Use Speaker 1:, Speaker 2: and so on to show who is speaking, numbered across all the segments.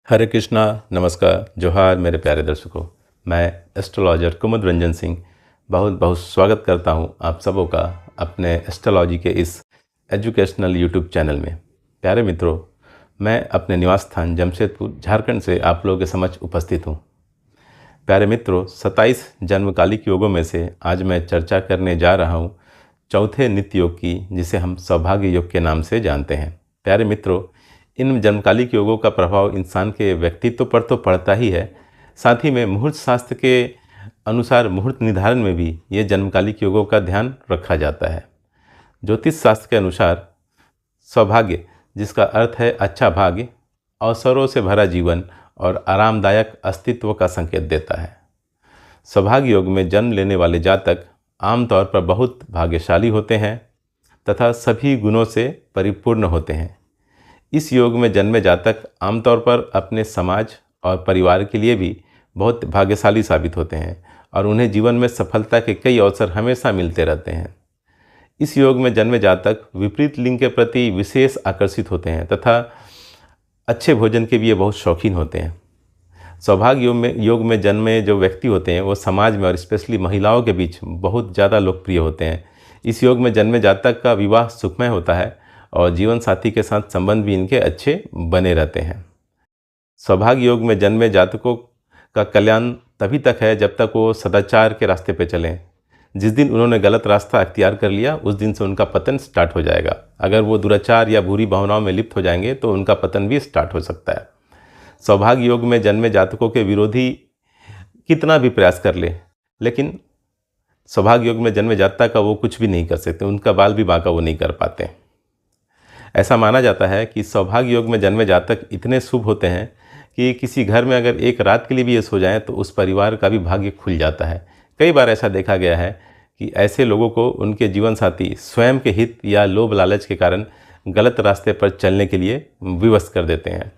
Speaker 1: हरे कृष्णा, नमस्कार, जोहार मेरे प्यारे दर्शकों। मैं एस्ट्रोलॉजर कुमुद रंजन सिंह बहुत बहुत स्वागत करता हूं आप सबों का अपने एस्ट्रोलॉजी के इस एजुकेशनल यूट्यूब चैनल में। प्यारे मित्रों, मैं अपने निवास स्थान जमशेदपुर झारखंड से आप लोगों के समक्ष उपस्थित हूं। प्यारे मित्रों, 27 जन्मकालिक योगों में से आज मैं चर्चा करने जा रहा हूं चौथे नित्य योग की, जिसे हम सौभाग्य योग के नाम से जानते हैं। प्यारे मित्रों, इन जन्मकालिक योगों का प्रभाव इंसान के व्यक्तित्व पर तो पड़ता ही है, साथ ही में मुहूर्त शास्त्र के अनुसार मुहूर्त निर्धारण में भी ये जन्मकालिक योगों का ध्यान रखा जाता है। ज्योतिष शास्त्र के अनुसार सौभाग्य, जिसका अर्थ है अच्छा भाग्य, अवसरों से भरा जीवन और आरामदायक अस्तित्व का संकेत देता है। सौभाग्य योग में जन्म लेने वाले जातक आमतौर पर बहुत भाग्यशाली होते हैं तथा सभी गुणों से परिपूर्ण होते हैं। इस योग में जन्मे जातक आमतौर पर अपने समाज और परिवार के लिए भी बहुत भाग्यशाली साबित होते हैं और उन्हें जीवन में सफलता के कई अवसर हमेशा मिलते रहते हैं। इस योग में जन्मे जातक विपरीत लिंग के प्रति विशेष आकर्षित होते हैं तथा अच्छे भोजन के भी ये बहुत शौकीन होते हैं। सौभाग्य योग में जन्मे जो व्यक्ति होते हैं वो समाज में और स्पेशली महिलाओं के बीच बहुत ज़्यादा लोकप्रिय होते हैं। इस योग में जन्मे जातक का विवाह सुखमय होता है और जीवन साथी के साथ संबंध भी इनके अच्छे बने रहते हैं। सौभाग्य योग में जन्मे जातकों का कल्याण तभी तक है जब तक वो सदाचार के रास्ते पे चलें। जिस दिन उन्होंने गलत रास्ता अख्तियार कर लिया उस दिन से उनका पतन स्टार्ट हो जाएगा। अगर वो दुराचार या बुरी भावनाओं में लिप्त हो जाएंगे तो उनका पतन भी स्टार्ट हो सकता है। सौभाग्य योग में जन्मे जातकों के विरोधी कितना भी प्रयास कर ले, लेकिन सौभाग्य योग में जन्मे जातक का वो कुछ भी नहीं कर सकते, उनका बाल भी बांका वो नहीं कर पाते। ऐसा माना जाता है कि सौभाग्य योग में जन्मे जातक इतने शुभ होते हैं कि किसी घर में अगर एक रात के लिए भी ये सो जाएं तो उस परिवार का भी भाग्य खुल जाता है। कई बार ऐसा देखा गया है कि ऐसे लोगों को उनके जीवन साथी स्वयं के हित या लोभ लालच के कारण गलत रास्ते पर चलने के लिए विवश कर देते हैं।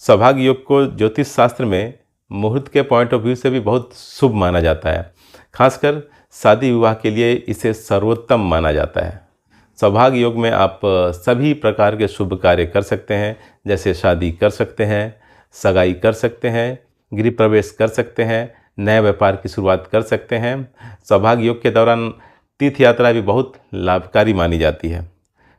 Speaker 1: सौभाग्य योग को ज्योतिष शास्त्र में मुहूर्त के पॉइंट ऑफ व्यू से भी बहुत शुभ माना जाता है। खासकर शादी विवाह के लिए इसे सर्वोत्तम माना जाता है। सौभाग्य योग में आप सभी प्रकार के शुभ कार्य कर सकते हैं, जैसे शादी कर सकते हैं, सगाई कर सकते हैं, गृह प्रवेश कर सकते हैं, नए व्यापार की शुरुआत कर सकते हैं। सौभाग्य योग के दौरान तीर्थ यात्रा भी बहुत लाभकारी मानी जाती है।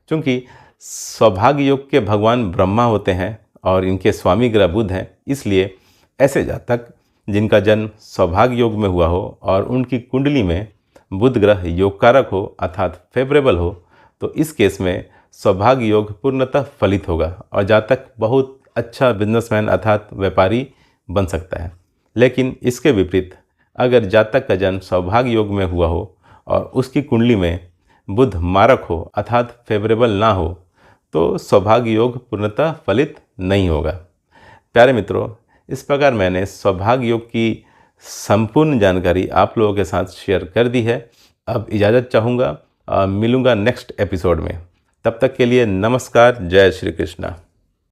Speaker 1: क्योंकि सौभाग्य योग के भगवान ब्रह्मा होते हैं और इनके स्वामी ग्रह बुध हैं, इसलिए ऐसे जातक जिनका जन्म सौभाग्य योग में हुआ हो और उनकी कुंडली में बुध ग्रह योगकारक हो अर्थात फेवरेबल हो, तो इस केस में सौभाग्य योग पूर्णतः फलित होगा और जातक बहुत अच्छा बिजनेसमैन अर्थात व्यापारी बन सकता है। लेकिन इसके विपरीत अगर जातक का जन्म सौभाग्य योग में हुआ हो और उसकी कुंडली में बुध मारक हो अर्थात फेवरेबल ना हो, तो सौभाग्य योग पूर्णतः फलित नहीं होगा। प्यारे मित्रों, इस प्रकार मैंने सौभाग्य योग की संपूर्ण जानकारी आप लोगों के साथ शेयर कर दी है। अब इजाज़त चाहूँगा, मिलूँगा नेक्स्ट एपिसोड में। तब तक के लिए नमस्कार, जय श्री कृष्णा।